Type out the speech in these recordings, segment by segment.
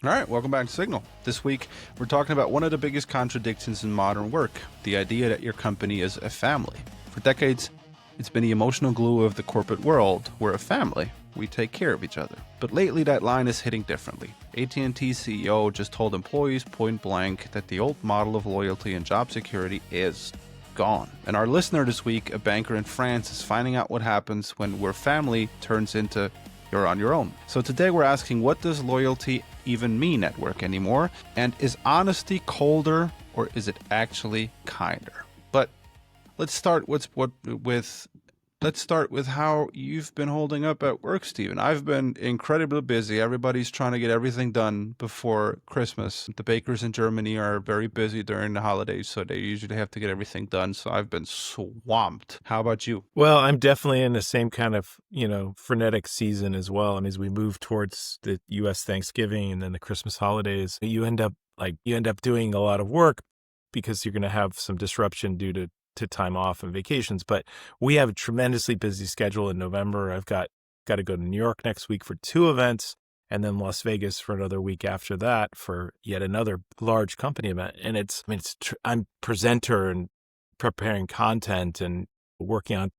All right, welcome back to Signal. This week, we're talking about one of the biggest contradictions in modern work, the idea that your company is a family. For decades, it's been the emotional glue of the corporate world. We're a family. We take care of each other. But lately, that line is hitting differently. AT&T CEO just told employees point blank that the old model of loyalty and job security is gone. And our listener this week, a banker in France, is finding out what happens when we're family turns into you're on your own. So today we're asking, what does loyalty even mean at work anymore? And is honesty colder or is it actually kinder? But let's start with how you've been holding up at work, Stephen. I've been incredibly busy. Everybody's trying to get everything done before Christmas. The bakers in Germany are very busy during the holidays, so they usually have to get everything done. So I've been swamped. How about you? Well, I'm definitely in the same kind of, frenetic season as well. I mean, as we move towards the U.S. Thanksgiving and then the Christmas holidays, you end up doing a lot of work because you're going to have some disruption due to time off and vacations. But we have a tremendously busy schedule in November. I've got to go to New York next week for 2 events, and then Las Vegas for another week after that for yet another large company event. And I'm presenter and preparing content and working on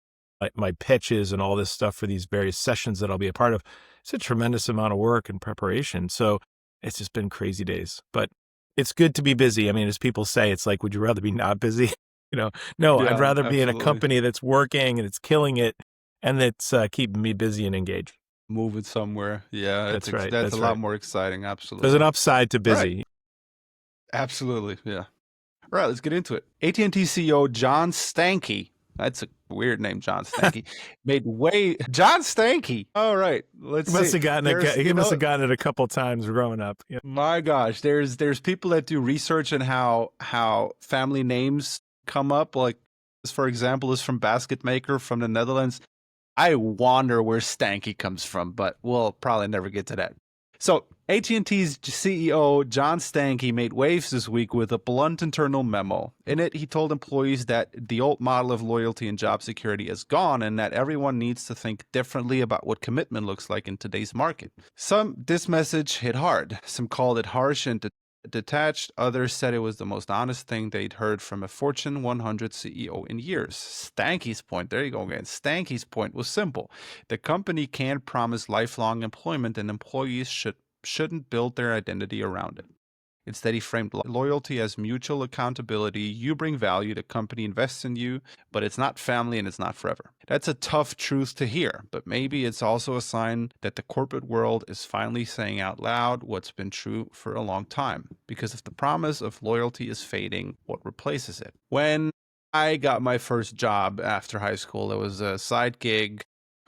my pitches and all this stuff for these various sessions that I'll be a part of. It's a tremendous amount of work and preparation. So it's just been crazy days, but it's good to be busy. I mean, as people say, it's like, would you rather be not busy? No, I'd Yeah, rather be in a absolutely. company that's working and it's killing it and that's keeping me busy and engaged. Move it somewhere. Yeah, That's right. that's a That's lot right. more exciting. There's an Absolutely. upside to All right. busy. Absolutely. Yeah. All right, let's get into it. AT&T CEO John Stankey. That's a weird name, John Stankey. John Stankey. All right, let's He must see. have gotten There's, he must have gotten it a couple times growing up. Yeah. my gosh, there's people that do research on how family names come up. Like, this, for example, is from Basket Maker from the Netherlands. I wonder where Stanky comes from, but we'll probably never get to that. So AT&T's CEO John Stankey made waves this week with a blunt internal memo. In it, he told employees that the old model of loyalty and job security is gone and that everyone needs to think differently about what commitment looks like in today's market. This message hit hard. Some called it harsh and detached. Others said it was the most honest thing they'd heard from a Fortune 100 CEO in years. Stanky's point, there you go again. Stanky's point was simple. The company can't promise lifelong employment, and employees shouldn't build their identity around it. Instead, he framed loyalty as mutual accountability. You bring value, the company invests in you, but it's not family and it's not forever. That's a tough truth to hear, but maybe it's also a sign that the corporate world is finally saying out loud what's been true for a long time. Because if the promise of loyalty is fading, what replaces it? When I got my first job after high school, it was a side gig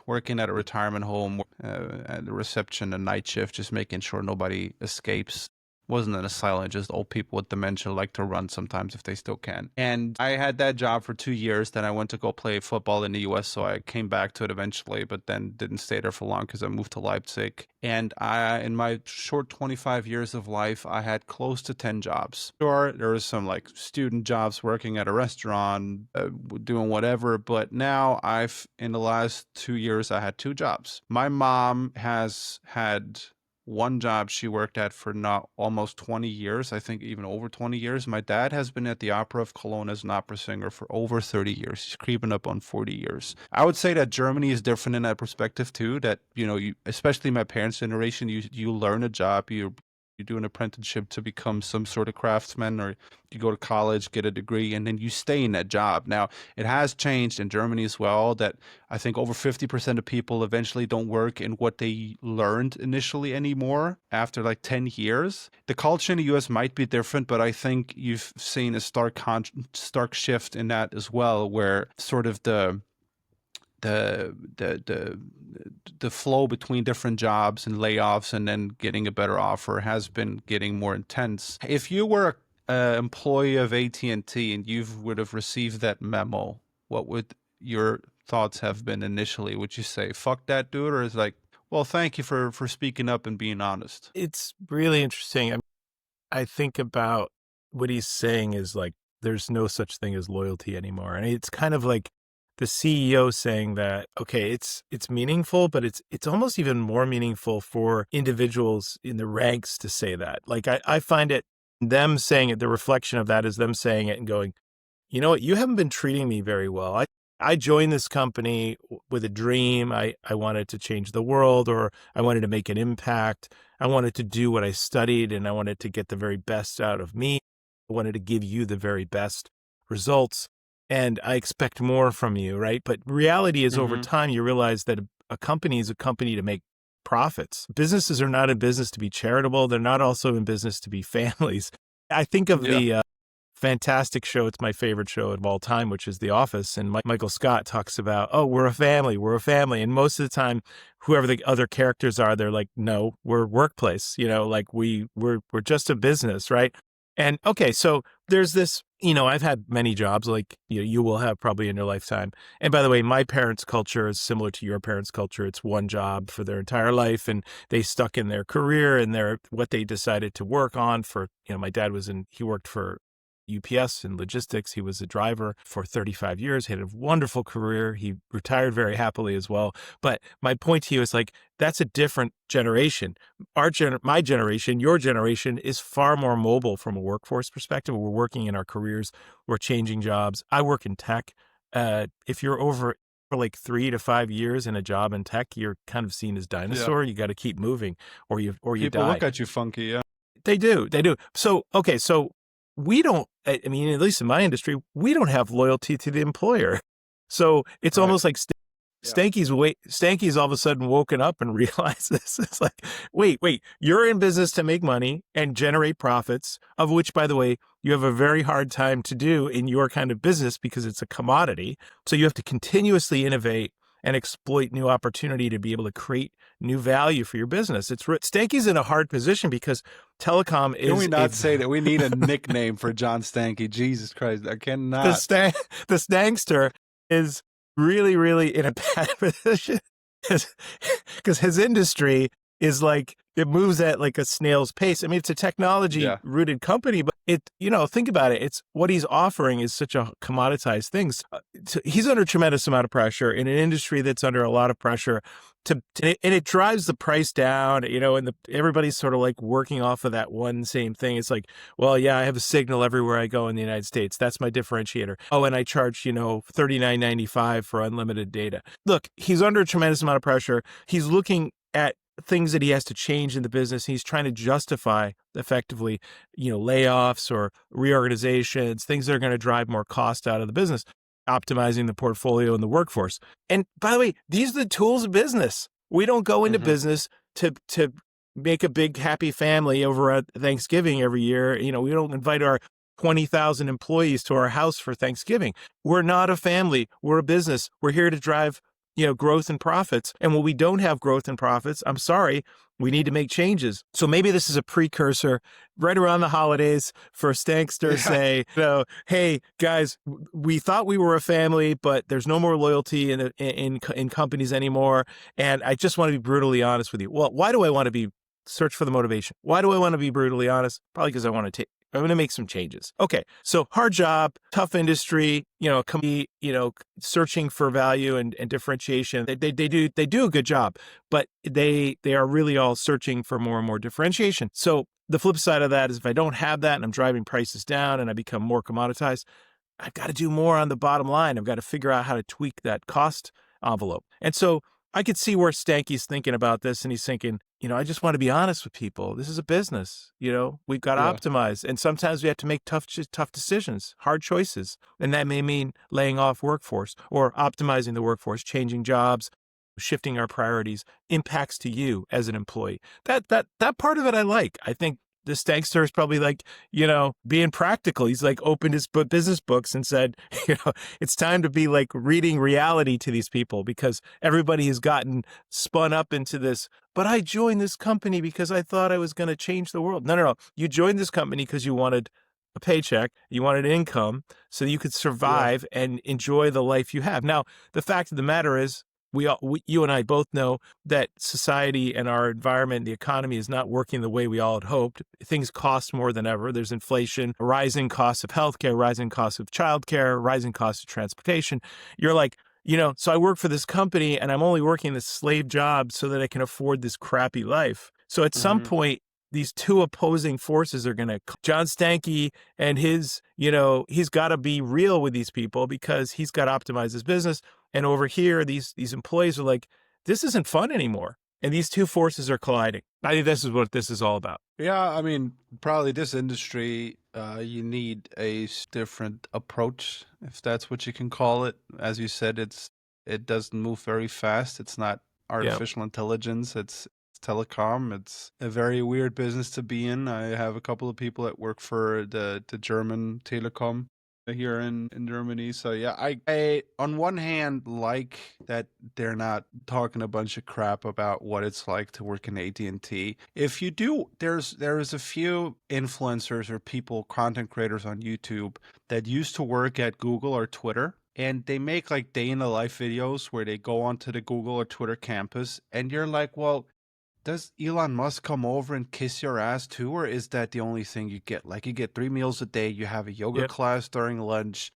working at a retirement home, at the reception, a night shift, just making sure nobody escapes. Wasn't an asylum, just old people with dementia like to run sometimes if they still can. And I had that job for 2 years. Then I went to go play football in the US, so I came back to it eventually, but then didn't stay there for long because I moved to Leipzig. And in my short 25 years of life, I had close to 10 jobs. Sure, there was some like student jobs working at a restaurant, doing whatever, but now in the last 2 years, I had 2 jobs. My mom has had one job she worked at for not almost 20 years, I think even over 20 years. My dad has been at the Opera of Cologne as an opera singer for over 30 years. He's creeping up on 40 years. I would say that Germany is different in that perspective too, that, especially my parents' generation, you learn a job, you do an apprenticeship to become some sort of craftsman, or you go to college, get a degree, and then you stay in that job. Now, it has changed in Germany as well, that I think over 50% of people eventually don't work in what they learned initially anymore after like 10 years. The culture in the US might be different, but I think you've seen a stark shift in that as well, where sort of the the flow between different jobs and layoffs and then getting a better offer has been getting more intense. If you were an employee of AT&T and you would have received that memo, what would your thoughts have been initially? Would you say, fuck that dude? Or is it like, well, thank you for speaking up and being honest? It's really interesting. I think about what he's saying is like, there's no such thing as loyalty anymore. And it's kind of like the CEO saying that, okay, it's meaningful, but it's almost even more meaningful for individuals in the ranks to say that. Like I find it, them saying it, the reflection of that is them saying it and going, you know what, you haven't been treating me very well. I joined this company with a dream. I wanted to change the world, or I wanted to make an impact. I wanted to do what I studied, and I wanted to get the very best out of me. I wanted to give you the very best results, and I expect more from you, right? But reality is over time, you realize that a company is a company to make profits. Businesses are not in business to be charitable. They're not also in business to be families. I think of the fantastic show. It's my favorite show of all time, which is The Office. And Michael Scott talks about, oh, we're a family. We're a family. And most of the time, whoever the other characters are, they're like, no, we're workplace. You know, like we're just a business, right? And okay, so there's this, you know, I've had many jobs like you will have probably in your lifetime. And by the way, my parents' culture is similar to your parents' culture. It's one job for their entire life, and they stuck in their career and what they decided to work on for, you know, my dad he worked for UPS and logistics. He was a driver for 35 years. He had a wonderful career. He retired very happily as well. But my point to you is like, that's a different generation. My generation, your generation is far more mobile from a workforce perspective. We're working in our careers. We're changing jobs. I work in tech. If you're over for like 3 to 5 years in a job in tech, you're kind of seen as dinosaur. You got to keep moving or you die. People look at you funky. Yeah, they do. So, okay. So we don't, I mean, at least in my industry, we don't have loyalty to the employer. So it's almost like Stanky's all of a sudden woken up and realized this. It's like, wait, you're in business to make money and generate profits, of which, by the way, you have a very hard time to do in your kind of business because it's a commodity. So you have to continuously innovate and exploit new opportunity to be able to create new value for your business. Stanky's in a hard position because telecom is... Can we not say that? We need a nickname for John Stanky. Jesus Christ, I cannot. The Stankster is really, really in a bad position because his industry is like, it moves at like a snail's pace. I mean, it's a technology rooted company, but think about it. It's what he's offering is such a commoditized thing. He's under a tremendous amount of pressure in an industry that's under a lot of pressure and it drives the price down, and everybody's sort of like working off of that one same thing. It's like, well, yeah, I have a signal everywhere I go in the United States. That's my differentiator. Oh, and I charge, $39.95 for unlimited data. Look, he's under a tremendous amount of pressure. He's looking at things that he has to change in the business. He's trying to justify effectively, layoffs or reorganizations, things that are going to drive more cost out of the business, optimizing the portfolio and the workforce. And by the way, these are the tools of business. We don't go into business to make a big happy family over at Thanksgiving every year. We don't invite our 20,000 employees to our house for Thanksgiving. We're not a family. We're a business. We're here to drive growth and profits. And when we don't have growth and profits, I'm sorry, we need to make changes. So maybe this is a precursor right around the holidays for Stankster to say, hey guys, we thought we were a family, but there's no more loyalty in companies anymore. And I just want to be brutally honest with you. Well, why do I want to search for the motivation? Why do I want to be brutally honest? Probably because I'm going to make some changes. Okay. So hard job, tough industry, company, searching for value and differentiation. They do a good job, but they are really all searching for more and more differentiation. So the flip side of that is if I don't have that and I'm driving prices down and I become more commoditized, I've got to do more on the bottom line. I've got to figure out how to tweak that cost envelope. And so I could see where Stanky's thinking about this, and he's thinking, I just want to be honest with people. This is a business. We've got to optimize. And sometimes we have to make tough decisions, hard choices. And that may mean laying off workforce or optimizing the workforce, changing jobs, shifting our priorities, impacts to you as an employee. That part of it I like. I think the Stankster is probably like, being practical. He's like opened his business books and said, it's time to be like reading reality to these people because everybody has gotten spun up into this. But I joined this company because I thought I was going to change the world. No. You joined this company because you wanted a paycheck, you wanted income so you could survive and enjoy the life you have. Now, the fact of the matter is, you and I both know that society and our environment, the economy is not working the way we all had hoped. Things cost more than ever. There's inflation, rising costs of healthcare, rising costs of childcare, rising costs of transportation. You're like, So I work for this company and I'm only working this slave job so that I can afford this crappy life. So at some point, these two opposing forces are going to, John Stanky and his, he's got to be real with these people because he's got to optimize his business. And over here, these employees are like, this isn't fun anymore. And these two forces are colliding. I think this is what this is all about. Yeah, I mean, probably this industry, you need a different approach, if that's what you can call it. As you said, it doesn't move very fast. It's not artificial intelligence. It's telecom. It's a very weird business to be in. I have a couple of people that work for the German telecom here in Germany. So yeah, I on one hand like that they're not talking a bunch of crap about what it's like to work in AT&T. If you do, there's a few influencers or people, content creators on YouTube that used to work at Google or Twitter, and they make like day in the life videos where they go onto the Google or Twitter campus, and you're like, well, does Elon Musk come over and kiss your ass too, or is that the only thing you get? Like, you get 3 meals a day, you have a yoga class during lunch,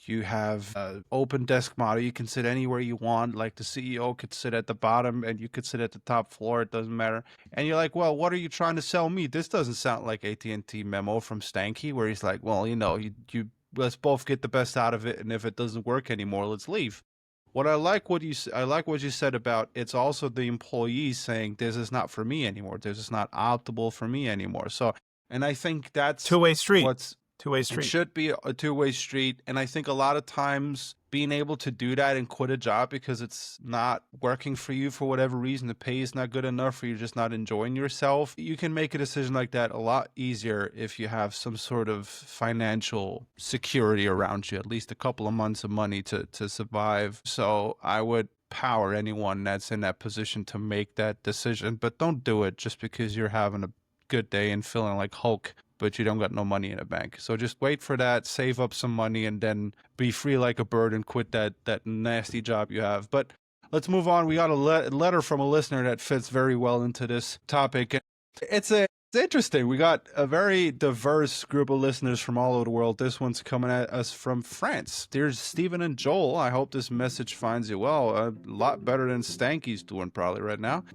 you have an open desk model, you can sit anywhere you want, like the CEO could sit at the bottom and you could sit at the top floor, it doesn't matter. And you're like, well, what are you trying to sell me? This doesn't sound like AT&T memo from Stanky, where he's like, well, you let's both get the best out of it, and if it doesn't work anymore, let's leave. What I like what you said about it's also the employees saying this is not for me anymore. This is not optimal for me anymore. So, and I think that's two-way street. It should be a two-way street. And I think a lot of times being able to do that and quit a job because it's not working for you for whatever reason, the pay is not good enough, or you're just not enjoying yourself, you can make a decision like that a lot easier if you have some sort of financial security around you, at least a couple of months of money to survive. So I would power anyone that's in that position to make that decision, but don't do it just because you're having a good day and feeling like Hulk, but you don't got no money in the bank. So just wait for that, save up some money, and then be free like a bird and quit that nasty job you have. But let's move on. We got a letter from a listener that fits very well into this topic. It's interesting. We got a very diverse group of listeners from all over the world. This one's coming at us from France. Dear Stephen and Joel, I hope this message finds you well. A lot better than Stanky's doing probably right now.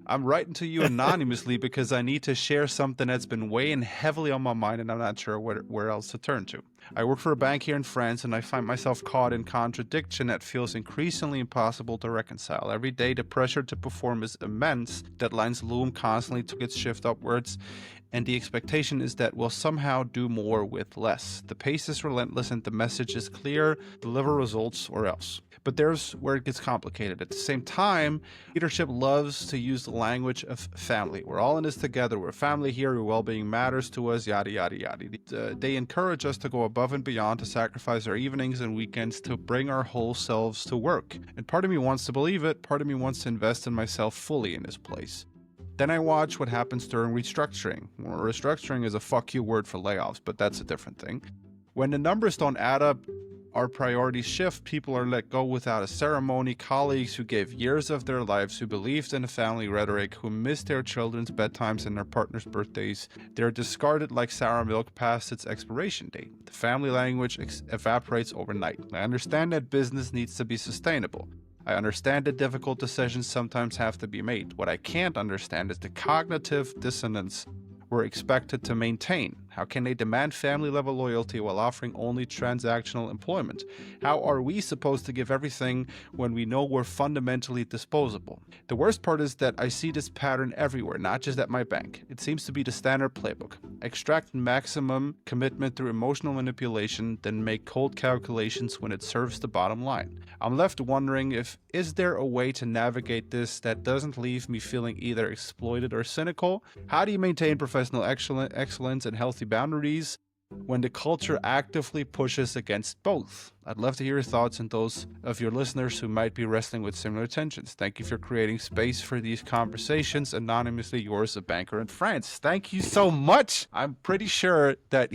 I'm writing to you anonymously because I need to share something that's been weighing heavily on my mind, and I'm not sure where else to turn to. I work for a bank here in France, and I find myself caught in contradiction that feels increasingly impossible to reconcile. Every day, the pressure to perform is immense. Deadlines loom constantly to get shift upwards, and the expectation is that we'll somehow do more with less. The pace is relentless, and the message is clear: deliver results or else. But there's where it gets complicated. At the same time, leadership loves to use the language of family. We're all in this together. We're family here. Your well-being matters to us, yada, yada, yada. They encourage us to go above and beyond, to sacrifice our evenings and weekends, to bring our whole selves to work. And part of me wants to believe it. Part of me wants to invest in myself fully in this place. Then I watch what happens during restructuring. Well, restructuring is a fuck you word for layoffs, but that's a different thing. When the numbers don't add up, our priorities shift, people are let go without a ceremony, colleagues who gave years of their lives, who believed in the family rhetoric, who missed their children's bedtimes and their partner's birthdays, they're discarded like sour milk past its expiration date. The family language evaporates overnight. I understand that business needs to be sustainable. I understand that difficult decisions sometimes have to be made. What I can't understand is the cognitive dissonance we're expected to maintain. How can they demand family-level loyalty while offering only transactional employment? How are we supposed to give everything when we know we're fundamentally disposable? The worst part is that I see this pattern everywhere, not just at my bank. It seems to be the standard playbook. Extract maximum commitment through emotional manipulation, then make cold calculations when it serves the bottom line. I'm left wondering is there a way to navigate this that doesn't leave me feeling either exploited or cynical? How do you maintain professional excellence and healthy boundaries when the culture actively pushes against both? I'd love to hear your thoughts and those of your listeners who might be wrestling with similar tensions. Thank you for creating space for these conversations. Anonymously yours, a banker in France. Thank you so much. I'm pretty sure that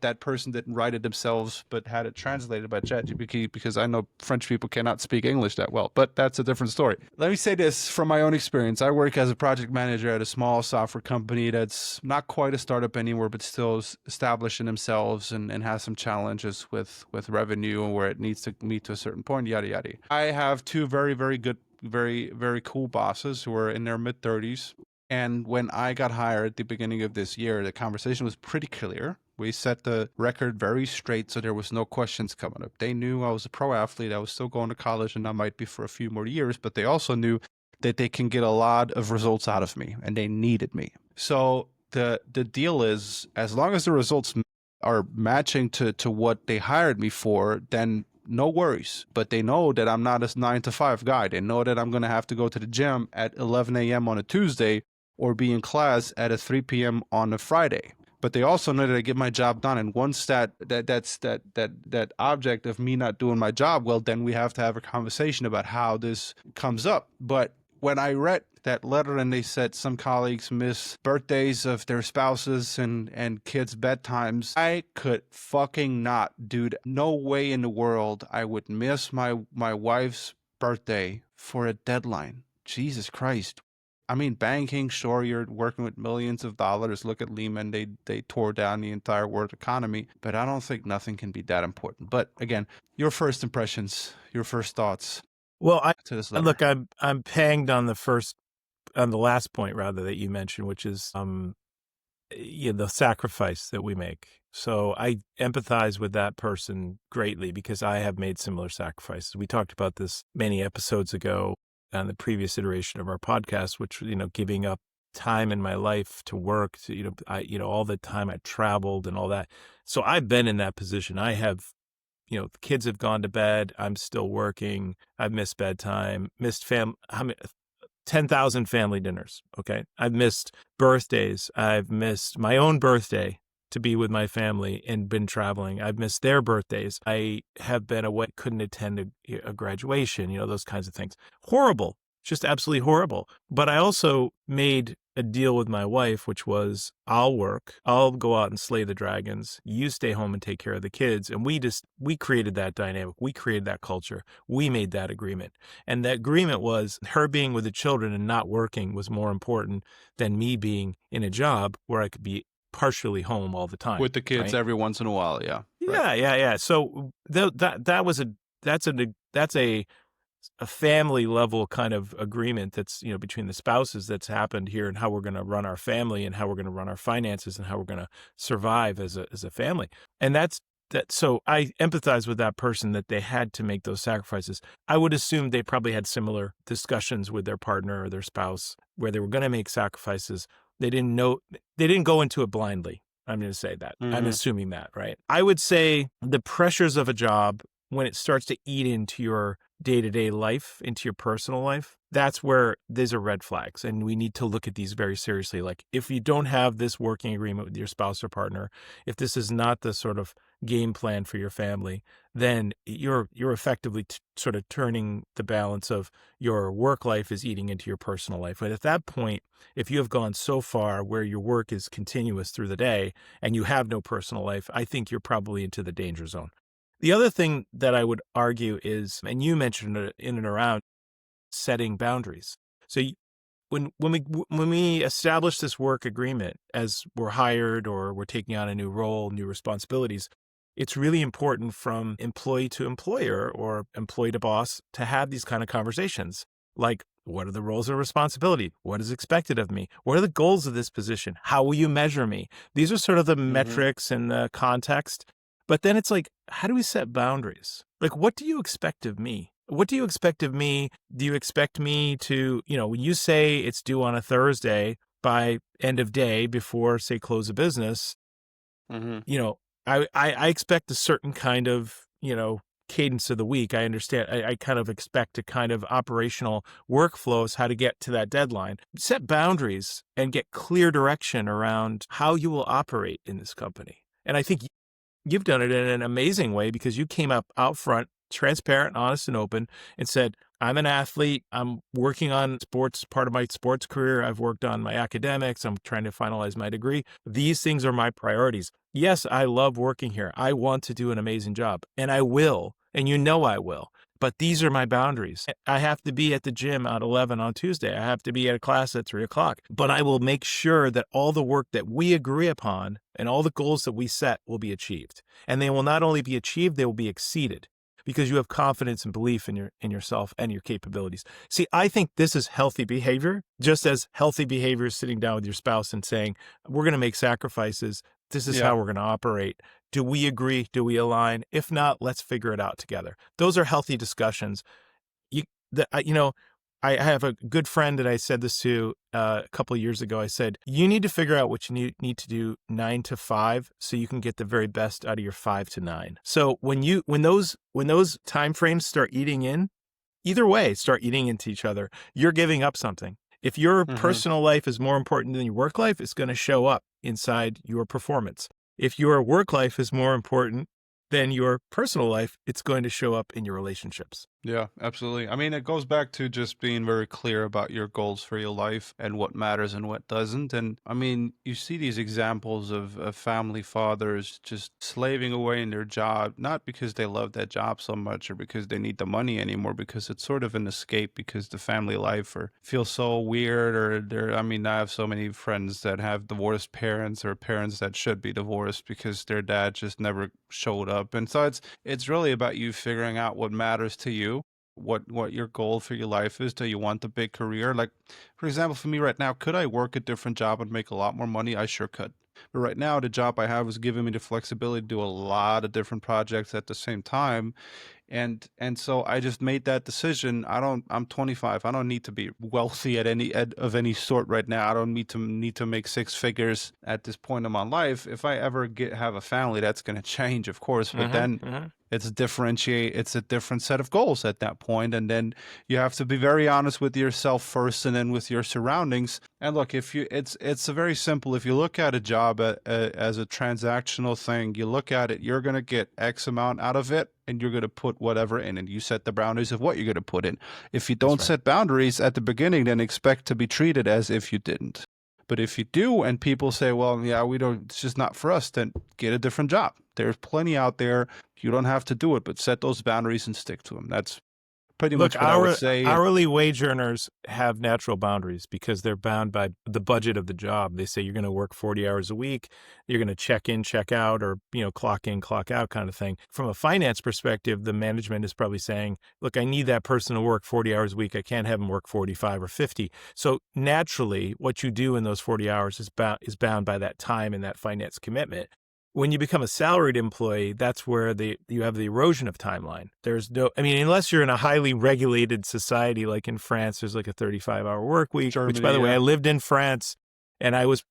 that person didn't write it themselves, but had it translated by ChatGPT, because I know French people cannot speak English that well, but that's a different story. Let me say this from my own experience. I work as a project manager at a small software company that's not quite a startup anymore, but still established pushing themselves and has some challenges with revenue and where it needs to meet to a certain point, yada yada. I have two very, very good, very, very cool bosses who are in their mid-30s. And when I got hired at the beginning of this year, the conversation was pretty clear. We set the record very straight, so there was no questions coming up. They knew I was a pro athlete. I was still going to college, and I might be for a few more years, but they also knew that they can get a lot of results out of me, and they needed me. So the deal is, as long as the results are matching to what they hired me for, then no worries. But they know that I'm not a 9-to-5 guy. They know that I'm going to have to go to the gym at 11 a.m. on a Tuesday or be in class at 3 p.m. on a Friday. But they also know that I get my job done. And once that object of me not doing my job well, then we have to have a conversation about how this comes up. But when I read that letter and they said some colleagues miss birthdays of their spouses and kids' bedtimes, I could fucking not do that. No way in the world I would miss my wife's birthday for a deadline. Jesus Christ. I mean, banking, sure, you're working with millions of dollars. Look at Lehman. They tore down the entire world economy. But I don't think nothing can be that important. But again, your first impressions, your first thoughts Well, to this letter. look, I'm panged on the last point rather that you mentioned, which is the sacrifice that we make. So I empathize with that person greatly because I have made similar sacrifices. We talked about this many episodes ago on the previous iteration of our podcast, which, giving up time in my life to work, to, all the time I traveled and all that. So I've been in that position. I have, the kids have gone to bed. I'm still working. I've missed bedtime, missed 10,000 family dinners. Okay. I've missed birthdays. I've missed my own birthday to be with my family and been traveling. I've missed their birthdays. I have been away, couldn't attend a graduation, those kinds of things. Horrible, just absolutely horrible. But I also made a deal with my wife, which was I'll work, I'll go out and slay the dragons. You stay home and take care of the kids. And we created that dynamic. We created that culture. We made that agreement. And that agreement was her being with the children and not working was more important than me being in a job where I could be partially home all the time with the kids, right? every once in a while. Yeah. Yeah. So that's a family level kind of agreement that's, between the spouses that's happened here and how we're going to run our family and how we're going to run our finances and how we're going to survive as a family. And that's that. So I empathize with that person that they had to make those sacrifices. I would assume they probably had similar discussions with their partner or their spouse where they were going to make sacrifices. They didn't go into it blindly. I'm going to say that. Mm-hmm. I'm assuming that, right? I would say the pressures of a job, when it starts to eat into your day-to-day life, into your personal life, that's where these are red flags. And we need to look at these very seriously. Like if you don't have this working agreement with your spouse or partner, if this is not the sort of game plan for your family, then you're effectively sort of turning the balance of your work life is eating into your personal life. But at that point, if you have gone so far where your work is continuous through the day and you have no personal life, I think you're probably into the danger zone. The other thing that I would argue is, and you mentioned it in and around, setting boundaries. So when we establish this work agreement as we're hired or we're taking on a new role, new responsibilities, it's really important from employee to employer or employee to boss to have these kind of conversations. Like, what are the roles and responsibility? What is expected of me? What are the goals of this position? How will you measure me? These are sort of the metrics and the context. But then it's like, how do we set boundaries? Like, what do you expect of me? What do you expect of me? Do you expect me to, when you say it's due on a Thursday by end of day before, say, close of business, I expect a certain kind of, cadence of the week. I understand. I kind of expect a kind of operational workflows, how to get to that deadline. Set boundaries and get clear direction around how you will operate in this company. And I think you've done it in an amazing way because you came up out front, transparent, honest, and open and said, I'm an athlete. I'm working on sports, part of my sports career. I've worked on my academics. I'm trying to finalize my degree. These things are my priorities. Yes, I love working here. I want to do an amazing job, and I will, and you know I will. But these are my boundaries. I have to be at the gym at 11 on Tuesday. I have to be at a class at 3 o'clock. But I will make sure that all the work that we agree upon and all the goals that we set will be achieved. And they will not only be achieved, they will be exceeded because you have confidence and belief in yourself and your capabilities. See, I think this is healthy behavior, just as healthy behavior is sitting down with your spouse and saying, we're going to make sacrifices. This is how we're going to operate. Do we agree? Do we align? If not, let's figure it out together. Those are healthy discussions. I have a good friend that I said this to a couple of years ago. I said, you need to figure out what you need to do 9 to 5 so you can get the very best out of your 5 to 9. So when those time frames start eating in, either way, start eating into each other, you're giving up something. If your personal life is more important than your work life, it's going to show up inside your performance. If your work life is more important than your personal life, it's going to show up in your relationships. Yeah, absolutely. I mean, it goes back to just being very clear about your goals for your life and what matters and what doesn't. And I mean, you see these examples of family fathers just slaving away in their job, not because they love that job so much or because they need the money anymore, because it's sort of an escape because the family life or feels so weird I have so many friends that have divorced parents or parents that should be divorced because their dad just never showed up. And so it's really about you figuring out what matters to you, what your goal for your life is. Do you want a big career? Like, for example, for me right now, could I work a different job and make a lot more money? I sure could. But right now, the job I have is giving me the flexibility to do a lot of different projects at the same time. And so I just made that decision. I'm 25. I don't need to be wealthy of any sort right now. I don't need to make 6 figures at this point in my life. If I ever have a family, that's going to change, of course. But then it's a different set of goals at that point. And then you have to be very honest with yourself first and then with your surroundings. And look, it's very simple. If you look at a job as a transactional thing, you look at it, you're going to get X amount out of it, and you're going to put whatever in, and you set the boundaries of what you're going to put in. If you don't set boundaries at the beginning, then expect to be treated as if you didn't. But if you do, and people say, well, yeah, it's just not for us, then get a different job. There's plenty out there. You don't have to do it, but set those boundaries and stick to them. That's pretty much what I would say. Hourly wage earners have natural boundaries because they're bound by the budget of the job. They say you're going to work 40 hours a week. You're going to check in, check out, or, clock in, clock out kind of thing. From a finance perspective, the management is probably saying, look, I need that person to work 40 hours a week. I can't have them work 45 or 50. So naturally, what you do in those 40 hours is bound by that time and that finance commitment. When you become a salaried employee, that's where you have the erosion of timeline. Unless you're in a highly regulated society like in France, there's like a 35-hour work week, Germany, which, by the way, I lived in France, and I was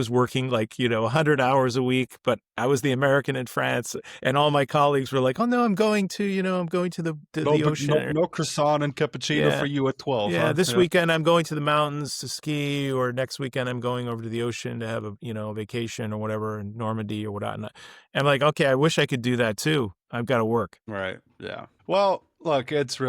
working 100 hours a week, but I was the American in France, and all my colleagues were like, oh no, I'm going to the ocean. No croissant and cappuccino for you at 12. Yeah, huh? this weekend I'm going to the mountains to ski, or next weekend I'm going over to the ocean to have a vacation or whatever in Normandy or whatnot. And I'm like, okay, I wish I could do that too. I've got to work. Right. Yeah. Well, look, it's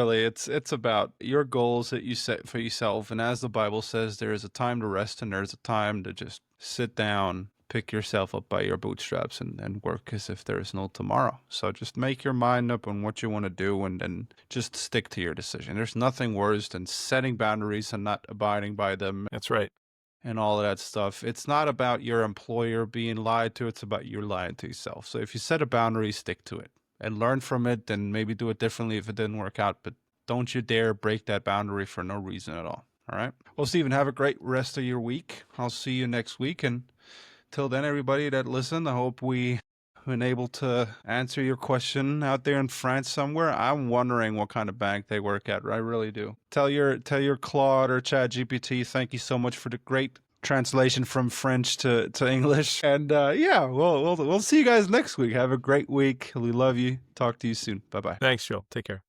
about your goals that you set for yourself. And as the Bible says, there is a time to rest and there's a time to just sit down, pick yourself up by your bootstraps and work as if there is no tomorrow. So just make your mind up on what you want to do and then just stick to your decision. There's nothing worse than setting boundaries and not abiding by them. That's right. And all of that stuff. It's not about your employer being lied to. It's about you lying to yourself. So if you set a boundary, stick to it and learn from it, then maybe do it differently if it didn't work out. But don't you dare break that boundary for no reason at all. All right. Well, Stephen, have a great rest of your week. I'll see you next week. And till then, everybody that listened, I hope we've been able to answer your question out there in France somewhere. I'm wondering what kind of bank they work at. I really do. Tell your Claude or ChatGPT, thank you so much for the great translation from French to English. And we'll see you guys next week. Have a great week. We love you. Talk to you soon. Bye-bye. Thanks, Joel. Take care.